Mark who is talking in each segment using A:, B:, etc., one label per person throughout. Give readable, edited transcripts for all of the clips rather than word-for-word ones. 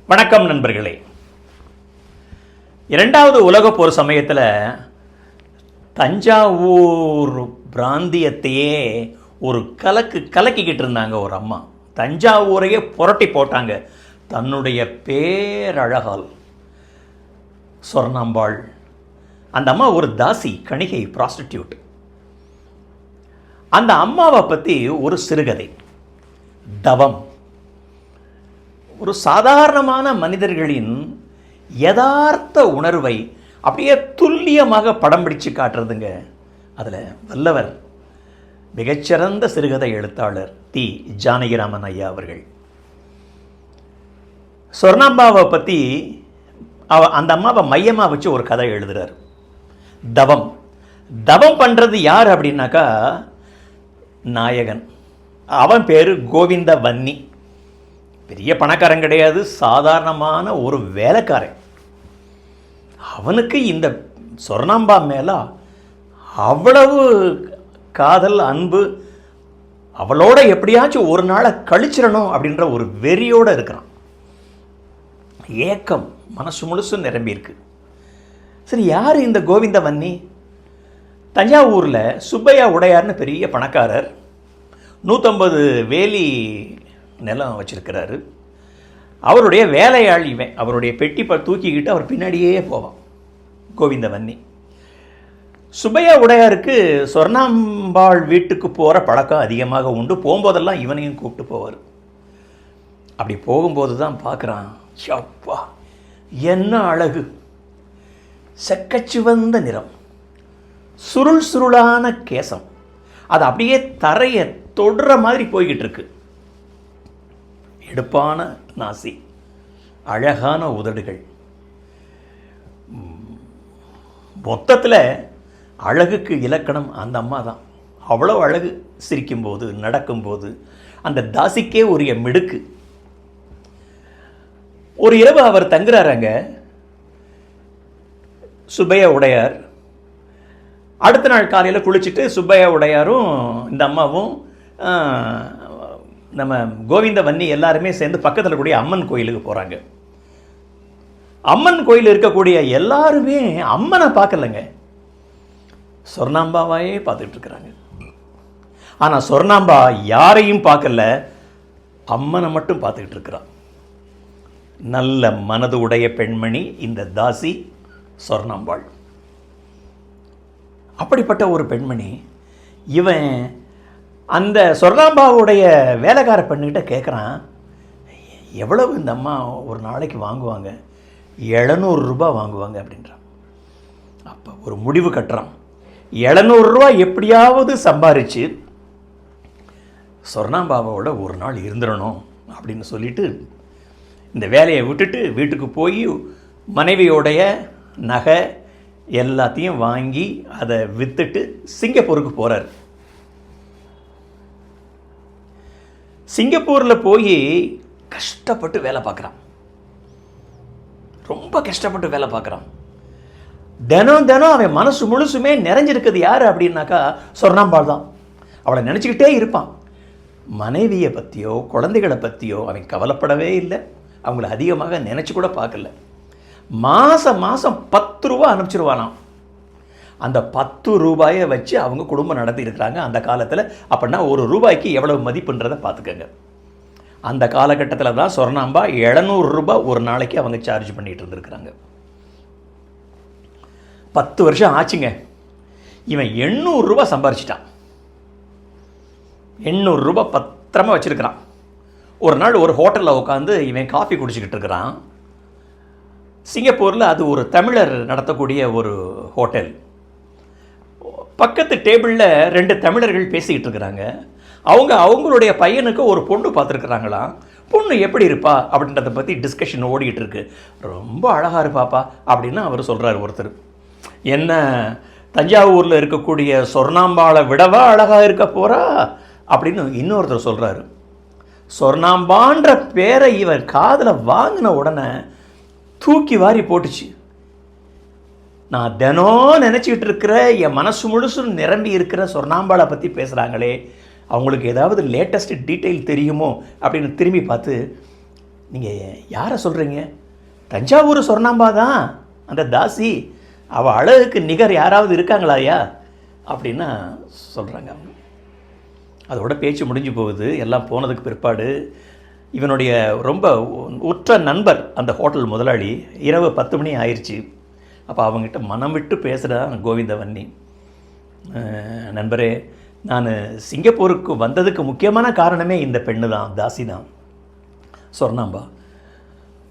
A: வணக்கம் நண்பர்களே. இரண்டாவது உலகப் போர் சமயத்தில் தஞ்சாவூர் பிராந்தியத்தையே ஒரு கலக்கிக்கிட்டு இருந்தாங்க ஒரு அம்மா. தஞ்சாவூரையே புரட்டி போட்டாங்க தன்னுடைய பேரழகால். சொர்ணாம்பாள் அந்த அம்மா ஒரு தாசி, கணிகை, ப்ராஸ்டிடியூட். அந்த அம்மாவை பற்றி ஒரு சிறுகதை. தவம். ஒரு சாதாரணமான மனிதர்களின் யதார்த்த உணர்வை அப்படியே துல்லியமாக படம் பிடிச்சு காட்டுறதுங்க. அதில் வல்லவர் மிகச்சிறந்த சிறுகதை எழுத்தாளர் தி. ஜானகிராமன் ஐயா அவர்கள். சொர்ணாம்பாவை பற்றி அந்த அம்மாவை மையமாக வச்சு ஒரு கதை எழுதுகிறார். தவம். தவம் பண்ணுறது யார் அப்படின்னாக்கா நாயகன். அவன் பேர் கோவிந்த வன்னி. பெரிய பணக்காரன் கிடையாது, சாதாரணமான ஒரு வேலைக்காரன். அவனுக்கு இந்த சொர்ணாம்பா மேலே அவ்வளவு காதல், அன்பு, அவளோட எப்படியாச்சும் ஒரு நாளை கழிச்சிடணும் அப்படின்ற ஒரு வெறியோடு இருக்கிறான். ஏக்கம் மனசு முழுசும் நிரம்பியிருக்கு. சரி, யார் இந்த கோவிந்த வன்னி? தஞ்சாவூரில் சுப்பையா உடையார்னு பெரிய பணக்காரர். 150 வேலி நிலம் வச்சிருக்கிறாரு. அவருடைய வேலையாள் இவன். அவருடைய பெட்டி தூக்கிக்கிட்டு அவர் பின்னாடியே போவான் கோவிந்த வன்னி. சுப்பையா உடையாருக்கு சொர்ணாம்பாள் வீட்டுக்கு போகிற பழக்கம் அதிகமாக உண்டு. போகும்போதெல்லாம் இவனையும் கூப்பிட்டு போவார். அப்படி போகும்போது தான் பார்க்குறான், யப்பா என்ன அழகு! செக்கச்சிவந்த நிறம், சுருள் சுருளான கேசம், அது அப்படியே தரையை தொடுற மாதிரி போய்கிட்டு இருக்கு. எடுப்பான நாசி, அழகான உதடுகள். மொத்தத்தில் அழகுக்கு இலக்கணம் அந்த அம்மா தான். அவ்வளோ அழகு. சிரிக்கும்போது, நடக்கும்போது அந்த தாசிக்கே உரிய மிடுக்கு. ஒரு இரவு அவர் தங்குறாருங்க சுப்பையா உடையார். அடுத்த நாள் காலையில் குளிச்சுட்டு சுப்பையா உடையாரும் இந்த அம்மாவும் நம்ம கோவிந்த வன்னி எல்லாருமே சேர்ந்து பக்கத்தில் கூடிய அம்மன் கோயிலுக்கு போகிறாங்க. அம்மன் கோயில் இருக்கக்கூடிய எல்லாருமே அம்மனை பார்க்கலங்க, சொர்ணாம்பாவையே பார்த்துட்டு இருக்கிறாங்க. ஆனால் சொர்ணாம்பா யாரையும் பார்க்கல, அம்மனை மட்டும் பார்த்துக்கிட்டு இருக்கிறான். நல்ல மனது உடைய பெண்மணி இந்த தாசி சொர்ணாம்பாள். அப்படிப்பட்ட ஒரு பெண்மணி. இவன் அந்த சொர்ணாம்பாவுடைய வேலைக்கார பெண்ணுக்கிட்ட கேட்குறான், எவ்வளவு இந்த அம்மா ஒரு நாளைக்கு வாங்குவாங்க? 700 ரூபா வாங்குவாங்க அப்படின்றான். அப்போ ஒரு முடிவு கட்டுறான். 700 ரூபா எப்படியாவது சம்பாரித்து சொர்ணாம்பாவோட ஒரு நாள் இருந்துடணும் அப்படின்னு சொல்லிட்டு இந்த வேலையை விட்டுட்டு வீட்டுக்கு போய் மனைவியோடைய நகை எல்லாத்தையும் வாங்கி அதை விற்றுட்டு சிங்கப்பூருக்கு போகிறார். சிங்கப்பூரில் போய் கஷ்டப்பட்டு வேலை பார்க்குறான். ரொம்ப கஷ்டப்பட்டு வேலை பார்க்குறான். தினம் தினம் அவன் மனசு முழுசுமே நிறைஞ்சிருக்குது யார் அப்படின்னாக்கா சொர்ணாம்பாள் தான். அவளை நினச்சிக்கிட்டே இருப்பான். மனைவியை பற்றியோ குழந்தைகளை பற்றியோ அவன் கவலைப்படவே இல்லை. அவங்கள அதிகமாக நினச்சி கூட பார்க்கல. மாதம் 10 ரூபா அனுப்பிச்சிருவானாம். அந்த 10 ரூபாயை வச்சு அவங்க குடும்பம் நடத்தி இருக்கிறாங்க அந்த காலத்தில். அப்படின்னா ஒரு ரூபாய்க்கு எவ்வளவு மதிப்புன்றதை பார்த்துக்கங்க. அந்த காலகட்டத்தில் தான் சொர்ணாம்பா 700 ரூபாய் ஒரு நாளைக்கு அவங்க சார்ஜ் பண்ணிட்டு இருந்திருக்கிறாங்க. 10 வருஷம் ஆச்சுங்க. இவன் 800 ரூபாய் சம்பாரிச்சிட்டான். 800 ரூபாய் பத்திரமா வச்சிருக்கிறான். ஒரு நாள் ஒரு ஹோட்டலில் உட்காந்து இவன் காஃபி குடிச்சிக்கிட்டு இருக்கிறான். சிங்கப்பூரில் அது ஒரு தமிழர் நடத்தக்கூடிய ஒரு ஹோட்டல். பக்கத்து டேபிளில் 2 தமிழர்கள் பேசிக்கிட்டு இருக்கிறாங்க. அவங்களுடைய பையனுக்கு ஒரு பொண்ணு பார்த்துருக்குறாங்களாம். பொண்ணு எப்படி இருப்பா அப்படின்றத பற்றி டிஸ்கஷன் ஓடிக்கிட்டு இருக்கு. ரொம்ப அழகாக இருப்பாப்பா அப்படின்னு அவர் சொல்கிறார் ஒருத்தர். என்ன தஞ்சாவூரில் இருக்கக்கூடிய சொர்ணாம்பாளை விடவா அழகாக இருக்க போகிறா அப்படின்னு இன்னொருத்தர் சொல்கிறாரு. சொர்ணாம்பான்ற பேரை இவர் காதில் வாங்கின உடனே தூக்கி வாரி போட்டுச்சு. நான் தினம் நினச்சிக்கிட்டு இருக்கிற என் மனசு முழுசும் நிரம்பி இருக்கிற சொர்ணாம்பாளை பற்றி பேசுகிறாங்களே, அவங்களுக்கு ஏதாவது லேட்டஸ்ட் டீட்டெயில் தெரியுமோ அப்படின்னு திரும்பி பார்த்து, நீங்கள் யாரை சொல்கிறீங்க? தஞ்சாவூர் சொர்ணாம்பா தான் அந்த தாசி. அவள் அழகுக்கு நிகர் யாராவது இருக்காங்களாயா அப்படின்னா சொல்கிறாங்க அவங்க. அதோட பேச்சு முடிஞ்சு போகுது. எல்லாம் போனதுக்கு பிற்பாடு இவனுடைய ரொம்ப உற்ற நண்பர் அந்த ஹோட்டல் முதலாளி, இரவு 10 மணி ஆயிடுச்சு. அப்போ அவங்ககிட்ட மனம் விட்டு பேசுகிறான் கோவிந்தவன்னி. நண்பரே, நான் சிங்கப்பூருக்கு வந்ததுக்கு முக்கியமான காரணமே இந்த பெண்ணு தான், தாசி தான், சொர்ணாம்பா.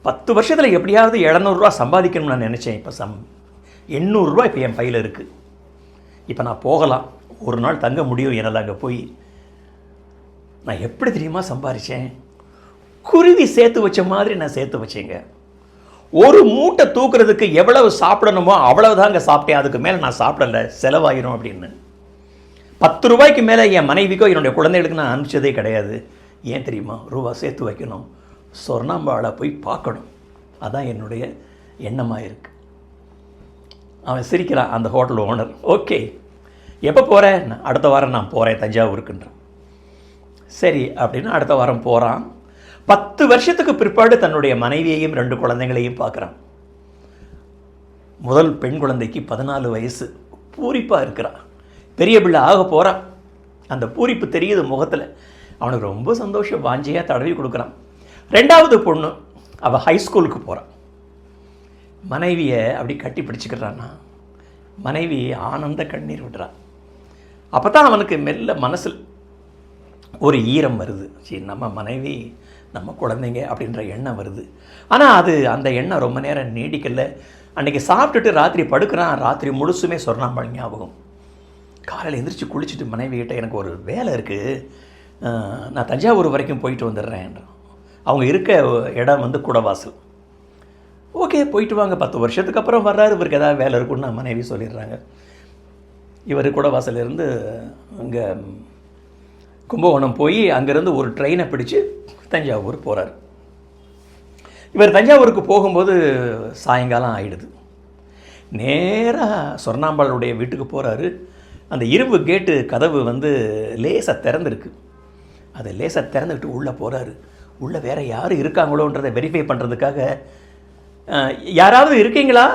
A: 10 வருஷத்தில் எப்படியாவது 700 ரூபா சம்பாதிக்கணும்னு நான் நினச்சேன். இப்போ 800 ரூபா இப்போ என் பையில் இருக்குது. இப்போ நான் போகலாம், ஒரு நாள் தங்க முடியும் என்னால். அங்கே போய் நான் எப்படி தெரியுமா சம்பாதிச்சேன்? குருவி சேர்த்து வச்ச மாதிரி நான் சேர்த்து வச்சேங்க. ஒரு மூட்டை தூக்குறதுக்கு எவ்வளவு சாப்பிடணுமோ அவ்வளவுதாங்க சாப்பிட்டேன். அதுக்கு மேலே நான் சாப்பிடலை, செலவாயிரும் அப்படின்னு. 10 ரூபாய்க்கு மேலே என் மனைவிக்கோ என்னுடைய குழந்தைகளுக்கு நான் அனுப்பிச்சதே கிடையாது. ஏன் தெரியுமா? ரூபா சேர்த்து வைக்கணும், சொர்ணாம்பாளை போய் பார்க்கணும், அதான் என்னுடைய எண்ணமாக இருக்குது. அவன் சிரிக்கிறான், அந்த ஹோட்டல் ஓனர். ஓகே, எப்போ போகிறேன்? அடுத்த வாரம் நான் போகிறேன் தஞ்சாவூருக்குன்றான். சரி அப்படின்னு அடுத்த வாரம் போகிறான். 10 வருஷத்துக்கு பிற்பாடு தன்னுடைய மனைவியையும் 2 குழந்தைங்களையும் பார்க்குறான். முதல் பெண் குழந்தைக்கு 14 வயசு, பூரிப்பாக இருக்கிறான். பெரிய பிள்ளை ஆக போகிறான். அந்த பூரிப்பு தெரியுது முகத்தில். அவனுக்கு ரொம்ப சந்தோஷம், வாஞ்சியாக தடவி கொடுக்குறான். 2வது பொண்ணு, அவள் ஹைஸ்கூலுக்கு போகிறான். மனைவியை அப்படி கட்டி பிடிச்சிக்கிறான்னா மனைவி ஆனந்த கண்ணீர் விடுறான். அப்போ தான் அவனுக்கு மெல்ல மனசில் ஒரு ஈரம் வருது. சரி, நம்ம மனைவி, நம்ம குழந்தைங்க அப்படின்ற எண்ணம் வருது. ஆனால் அந்த எண்ணம் ரொம்ப நேரம் நீடிக்கல. அன்றைக்கி சாப்பிட்டுட்டு ராத்திரி படுக்கிறான். ராத்திரி முழுசுமே சொர்ணாம்பாள் ஞாபகம். காலையில் எந்திரிச்சு குளிச்சுட்டு மனைவிகிட்ட, எனக்கு ஒரு வேலை இருக்குது, நான் தஞ்சாவூர் வரைக்கும் போயிட்டு வந்துடுறேன்றான். அவங்க இருக்க இடம் வந்து குடவாசல். ஓகே, போயிட்டு வாங்க, 10 வருஷத்துக்கு அப்புறம் வர்றாரு, இவருக்கு ஏதாவது வேலை இருக்குன்னு நான் மனைவி சொல்லிடுறாங்க. இவர் குடவாசலேருந்து அங்கே கும்பகோணம் போய் அங்கேருந்து ஒரு ட்ரெயினை பிடிச்சு தஞ்சாவூர் போகிறார். இவர் தஞ்சாவூருக்கு போகும்போது சாயங்காலம் ஆகிடுது. நேராக சொர்ணாம்பாளுடைய வீட்டுக்கு போகிறாரு. அந்த இரும்பு கேட்டு கதவு வந்து லேசாக திறந்துருக்கு. அதை லேசாக திறந்துக்கிட்டு உள்ளே போகிறாரு. உள்ளே வேறு யார் இருக்காங்களோன்றதை வெரிஃபை பண்ணுறதுக்காக, யாராவது இருக்கீங்களா,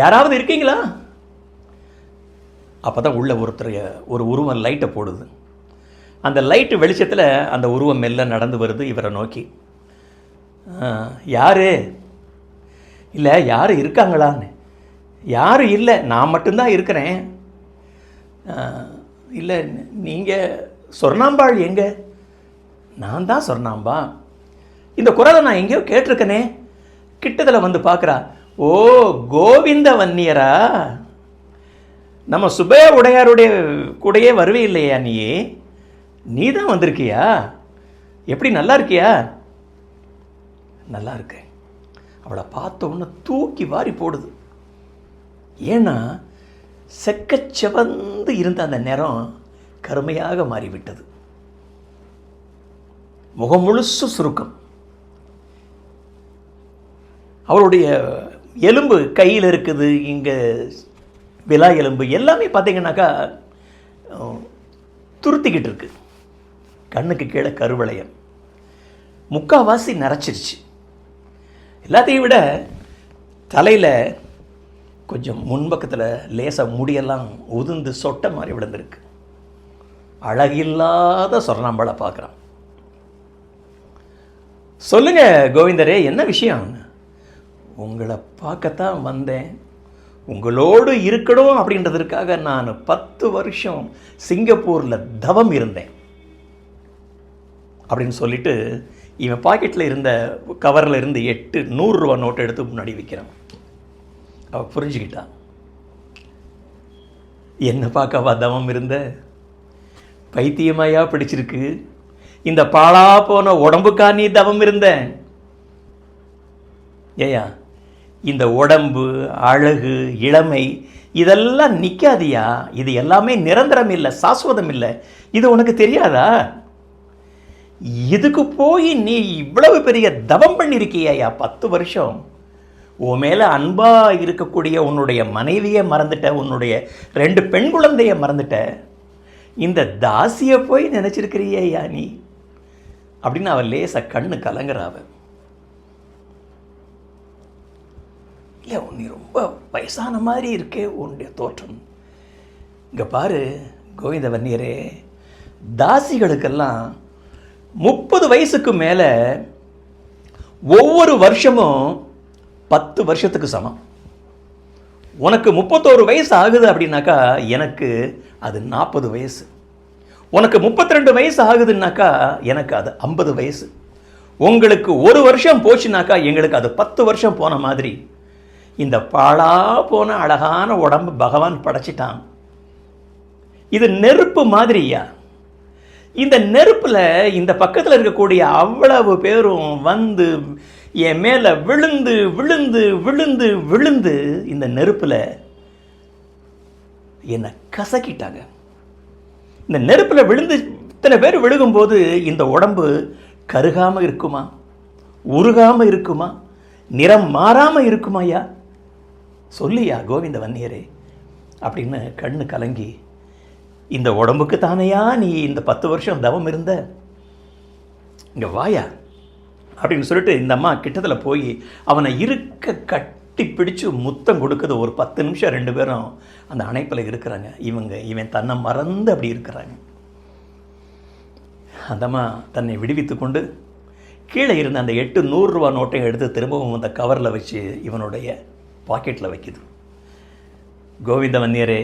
A: யாராவது இருக்கீங்களா? அப்போ தான் உள்ள ஒரு உருவம் லைட்டை போடுது. அந்த லைட்டு வெளிச்சத்தில் அந்த உருவம் மெல்ல நடந்து வருது இவரை நோக்கி. யார்? இல்லை, யார் இருக்காங்களான்னு. யாரும் இல்லை, நான் மட்டும்தான் இருக்கிறேன். இல்லை, நீங்கள் சொர்ணாம்பாள் எங்கே? நான் தான் சொர்ணாம்பா. இந்த குரலை நான் எங்கேயோ கேட்டிருக்கனே. கிட்டத்தில் வந்து பார்க்குறா. ஓ, கோவிந்த வன்னியரா? நம்ம சுப்பையா உடையாருடைய கூடையே வருவே இல்லையா நீ தான் வந்திருக்கியா? எப்படி, நல்லா இருக்கியா? நல்லா இருக்கேன். அவளை பார்த்த உடனே தூக்கி வாரி போடுது. ஏன்னா செக்கச்செவந்து இருந்த அந்த நிறம் கருமையாக மாறிவிட்டது. முகம் முழுசு சுருக்கம். அவளுடைய எலும்பு கையில் இருக்குது, இங்கே விலா எலும்பு எல்லாமே பார்த்தீங்கன்னாக்கா துருத்திக்கிட்டு இருக்கு. கண்ணுக்கு கீழே கருவளையம் முக்காவாசி நரைச்சிருச்சு. எல்லாத்தையும் விட தலையில் கொஞ்சம் முன்பக்கத்தில் லேசாக முடியெல்லாம் உதிர்ந்து சொட்டை மாதிரி விழுந்திருக்கு. அழகில்லாத சொர்ணாம்பாளை பார்க்குறான். சொல்லுங்க கோவிந்தரே, என்ன விஷயம்? உங்களை பார்க்கத்தான் வந்தேன். உங்களோடு இருக்கணும் அப்படின்றதுக்காக நான் 10 வருஷம் சிங்கப்பூரில் தவம் இருந்தேன் அப்படின்னு சொல்லிட்டு இவன் பாக்கெட்டில் இருந்த கவரில் இருந்து 8 100 ரூபா நோட்டை எடுத்து முன்னாடி வைக்கிறான். அவள் புரிஞ்சுக்கிட்டான். என்ன பார்க்கவா தவம் இருந்த? பைத்தியமாயா பிடிச்சிருக்கு? இந்த பாழா போன உடம்புக்கா நீ தவம் இருந்த? ஏயா, இந்த உடம்பு, அழகு, இளமை இதெல்லாம் நிற்காதியா. இது எல்லாமே நிரந்தரம் இல்லை, சாஸ்வதம் இல்லை. இது உனக்கு தெரியாதா? இதுக்கு போய் நீ இவ்வளவு பெரிய தவம் பண்ணியிருக்கியா 10 வருஷம். உன் மேலே அன்பாக இருக்கக்கூடிய உன்னுடைய மனைவியை மறந்துட்ட, உன்னுடைய 2 பெண் குழந்தைய மறந்துட்ட. இந்த தாசியை போய் நினச்சிருக்கிறியா நீ? அப்படின்னு அவள் லேசாக கண்ணு கலங்குறாவ. இல்லை, நீ ரொம்ப வயசான மாதிரி இருக்கே உன்னுடைய தோற்றம். இங்கே பாரு கோவிந்த வன்னியரே, தாசிகளுக்கெல்லாம் 30 வயசுக்கு மேலே ஒவ்வொரு வருஷமும் 10 வருஷத்துக்கு சமம். உனக்கு 31 வயசு ஆகுது அப்படின்னாக்கா எனக்கு அது 40 வயசு. உனக்கு 32 வயசு ஆகுதுன்னாக்கா எனக்கு அது 50 வயசு. உங்களுக்கு ஒரு வருஷம் போச்சுனாக்கா எங்களுக்கு அது 10 வருஷம் போன மாதிரி. இந்த பாழா போன அழகான உடம்பு பகவான் படைச்சிட்டான். இது நெருப்பு மாதிரியா. இந்த நெருப்பில் இந்த பக்கத்தில் இருக்கக்கூடிய அவ்வளவு பேரும் வந்து என் மேலே விழுந்து விழுந்து விழுந்து விழுந்து இந்த நெருப்பில் என்னை கசக்கிட்டாங்க. இந்த நெருப்பில் விழுந்து இத்தனை பேர் விழுகும்போது இந்த உடம்பு கருகாமல் இருக்குமா, உருகாமல் இருக்குமா, நிறம் மாறாமல் இருக்குமாயா? சொல்லியா கோவிந்த வன்னியரே அப்படின்னு கண்ணு கலங்கி, இந்த உடம்புக்கு தானையா நீ இந்த 10 வருஷம் தவம் இருந்த, இங்கே வாயா அப்படின்னு சொல்லிட்டு இந்த அம்மா கிட்டத்தில் போய் அவனை இருக்க கட்டி பிடிச்சு முத்தம் கொடுக்குது. ஒரு 10 நிமிஷம் 2 பேரும் அந்த அணைப்பில் இருக்கிறாங்க. இவன் தன்னை மறந்து அப்படி இருக்கிறாங்க. அந்த அம்மா தன்னை விடுவித்து கொண்டு கீழே இருந்த அந்த 8 100 ரூபா நோட்டையும் எடுத்து திரும்பவும் அந்த கவரில் வச்சு இவனுடைய பாக்கெட்டில் வைக்குது. கோவிந்த வன்னியரே,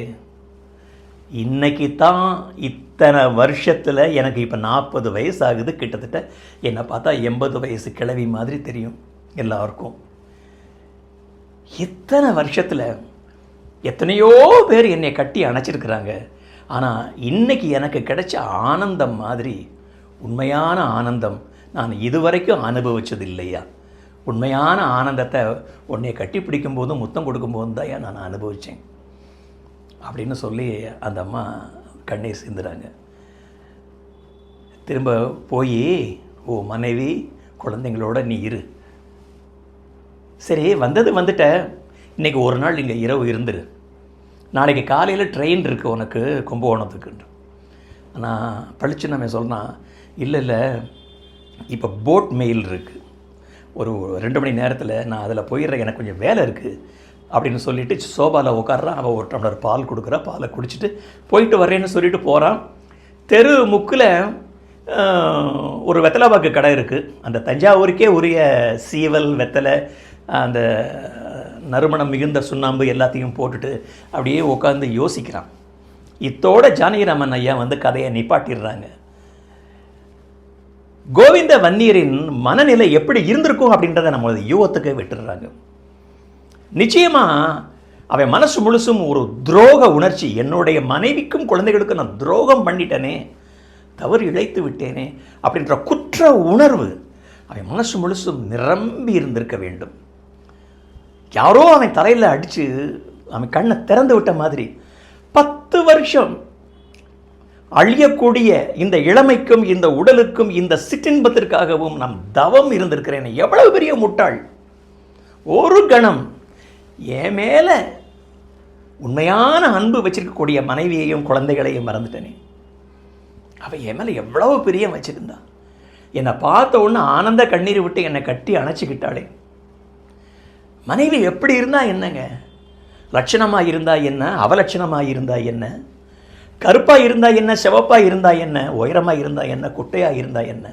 A: இன்னைக்கு தான் இத்தனை வருஷத்தில் எனக்கு இப்போ 40 வயசு ஆகுது. கிட்டத்தட்ட என்னை பார்த்தா 80 வயசு கிழவி மாதிரி தெரியும் எல்லாருக்கும். இத்தனை வருஷத்தில் எத்தனையோ பேர் என்னை கட்டி அணைச்சிருக்கிறாங்க. ஆனால் இன்னைக்கு எனக்கு கிடைச்ச ஆனந்தம் மாதிரி உண்மையான ஆனந்தம் நான் இதுவரைக்கும் அனுபவிச்சது இல்லையா. உண்மையான ஆனந்தத்தை உன்னை கட்டி பிடிக்கும் போதும் முத்தம் கொடுக்கும்போதும் தான் நான் அனுபவித்தேன் அப்படின்னு சொல்லி அந்த அம்மா கண்ணீர் சிந்துறாங்க. திரும்ப போய், ஓ மனைவி குழந்தைங்களோட நீ இரு, சரி வந்துட்ட, இன்றைக்கி ஒரு நாள் இங்கே இரவு இருந்துரு, நாளைக்கு காலையில் ட்ரெயின் இருக்குது உனக்கு கும்பகோணத்துக்கு. ஆனால் பழிச்சு நம்ம சொல்லலாம், இல்லை இப்போ போட் மெயில் இருக்குது, ஒரு 2 மணி நேரத்தில் நான் அதில் போயிடுறேன், எனக்கு கொஞ்சம் வேலை இருக்குது அப்படின்னு சொல்லிவிட்டு சோபாவில் உட்கார்றான். அவள் ஒரு டம்ளர் பால் கொடுக்குறா, பாலை குடிச்சிட்டு போயிட்டு வரேன்னு சொல்லிட்டு போகிறான். தெரு முக்கில் ஒரு வெத்தலைப்பாக்கு கடை இருக்குது. அந்த தஞ்சாவூருக்கே உரிய சீவல் வெத்தலை அந்த நறுமணம் மிகுந்த சுண்ணாம்பு எல்லாத்தையும் போட்டுட்டு அப்படியே உட்காந்து யோசிக்கிறான். இத்தோட ஜானகிராமன் ஐயா வந்து கதையை நிப்பாட்டிடுறாங்க. கோவிந்த வன்னியரின் மனநிலை எப்படி இருந்திருக்கும் அப்படின்றத நம்மளது யூகத்துக்கு விட்டுடுறாங்க. நிச்சயமாக அவன் மனசு முழுசும் ஒரு துரோக உணர்ச்சி, என்னுடைய மனைவிக்கும் குழந்தைகளுக்கும் நான் துரோகம் பண்ணிட்டேனே, தவறு இழைத்து விட்டேனே அப்படின்ற குற்ற உணர்வு அவன் மனசு முழுசும் நிரம்பி இருந்திருக்க வேண்டும். யாரோ அவன் தலையில் அடித்து அவன் கண்ணை திறந்து விட்ட மாதிரி 10 வருஷம் அழியக்கூடிய இந்த இளமைக்கும் இந்த உடலுக்கும் இந்த சிற்றின்பத்திற்காகவும் நாம் தவம் இருந்திருக்கிறேன். எவ்வளவு பெரிய முட்டாள்! ஒரு கணம் என் மேலே உண்மையான அன்பு வச்சிருக்கக்கூடிய மனைவியையும் குழந்தைகளையும் மறந்துட்டேனே. அவள் என் மேலே எவ்வளவு பிரியம் வச்சிருந்தா. என்னை பார்த்த உடனே ஆனந்த கண்ணீர் விட்டு என்னை கட்டி அணைச்சிக்கிட்டாளே. மனைவி எப்படி இருந்தா என்னங்க, லட்சணமாக இருந்தா என்ன, அவலட்சணமாக இருந்தா என்ன, கருப்பாக இருந்தா என்ன, சிவப்பாக இருந்தா என்ன, உயரமாக இருந்தா என்ன, குட்டையாக இருந்தா என்ன,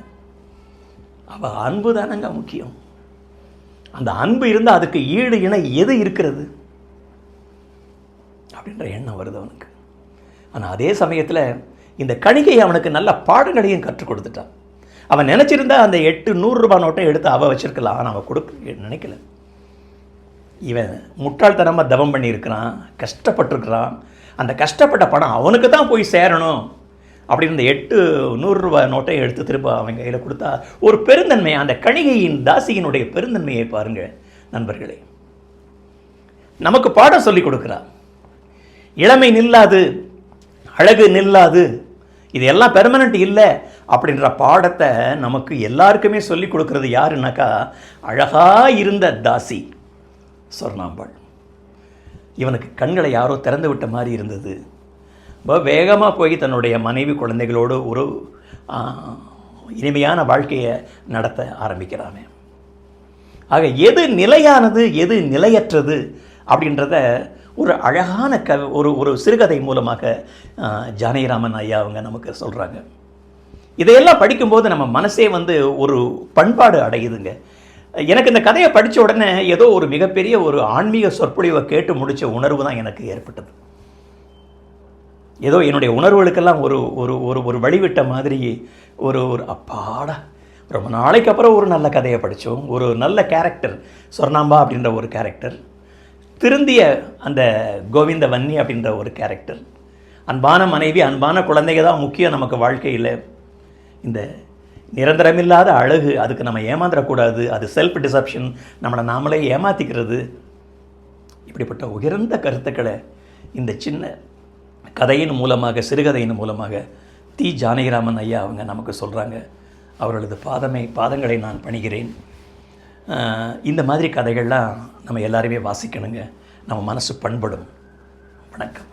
A: அவள் அன்பு தானங்க முக்கியம். அந்த அன்பு இருந்தால் அதுக்கு ஈடு இணை எது இருக்கிறது அப்படின்ற எண்ணம் வருது அவனுக்கு. ஆனால் அதே சமயத்தில் இந்த கணிகை அவனுக்கு நல்ல பாடங்களையும் கற்றுக் கொடுத்துட்டான். அவன் நினச்சிருந்தா அந்த 8 100 ரூபாய் நோட்டை எடுத்து அவள் வச்சிருக்கலாம். ஆனால் அவள் கொடுக்க நினைக்கல. இவன் முட்டாள்தனமாக தவம் பண்ணியிருக்கிறான், கஷ்டப்பட்டுருக்கிறான். அந்த கஷ்டப்பட்ட பணம் அவனுக்கு தான் போய் சேரணும் அப்படின்னு இந்த 8 100 ரூபாய் நோட்டை எடுத்து திரும்ப அவன் கையில் கொடுத்தா ஒரு பெருந்தன்மை, அந்த கணிகையின் தாசியினுடைய பெருந்தன்மையை பாருங்கள் நண்பர்களே. நமக்கு பாடம் சொல்லி கொடுக்குறா. இளமை நில்லாது, அழகு நில்லாது, இது எல்லாம் பெர்மனண்ட் இல்லை அப்படின்ற பாடத்தை நமக்கு எல்லாருக்குமே சொல்லி கொடுக்கறது யாருன்னாக்கா அழகாக இருந்த தாசி சொர்ணாம்பாள். இவனுக்கு கண்களை யாரோ திறந்து விட்ட மாதிரி இருந்தது. வேகமாக போய் தன்னுடைய மனைவி குழந்தைகளோடு இனிமையான வாழ்க்கையை நடத்த ஆரம்பிக்கிறாங்க. ஆக எது நிலையானது எது நிலையற்றது அப்படின்றத ஒரு அழகான ஒரு சிறுகதை மூலமாக ஜானகிராமன் ஐயா அவங்க நமக்கு சொல்கிறாங்க. இதையெல்லாம் படிக்கும்போது நம்ம மனசே ஒரு பண்பாடு அடையுதுங்க. எனக்கு இந்த கதையை படித்த உடனே ஏதோ ஒரு மிகப்பெரிய ஒரு ஆன்மீக சொற்பொழிவை கேட்டு முடித்த உணர்வு தான் எனக்கு ஏற்பட்டது. ஏதோ என்னுடைய உணர்வுகளுக்கெல்லாம் ஒரு ஒரு ஒரு ஒரு வழிவிட்ட மாதிரி ஒரு அப்பாடா, ரொம்ப நாளைக்கு அப்புறம் ஒரு நல்ல கதையை படித்தோம். ஒரு நல்ல கேரக்டர், சொர்ணாம்பா அப்படின்ற ஒரு கேரக்டர், திருந்திய அந்த கோவிந்த வன்னி அப்படின்ற ஒரு கேரக்டர், அன்பான மனைவி, அன்பான குழந்தைங்க தான் முக்கியம் நமக்கு வாழ்க்கையில். இந்த நிரந்தரமில்லாத அழகு, அதுக்கு நம்ம ஏமாந்துடக்கூடாது, அது செல்ஃப் டிசப்ஷன், நம்மளை நாமளே ஏமாற்றிக்கிறது. இப்படிப்பட்ட உயர்ந்த கருத்துக்களை இந்த சின்ன கதையின் மூலமாக, சிறுகதையின் மூலமாக தி ஜானகிராமன் ஐயா அவங்க நமக்கு சொல்கிறாங்க. அவர்களது பாதங்களை நான் பணிகிறேன். இந்த மாதிரி கதைகள்லாம் நம்ம எல்லாருமே வாசிக்கணுங்க. நம்ம மனசு பண்படும். வணக்கம்.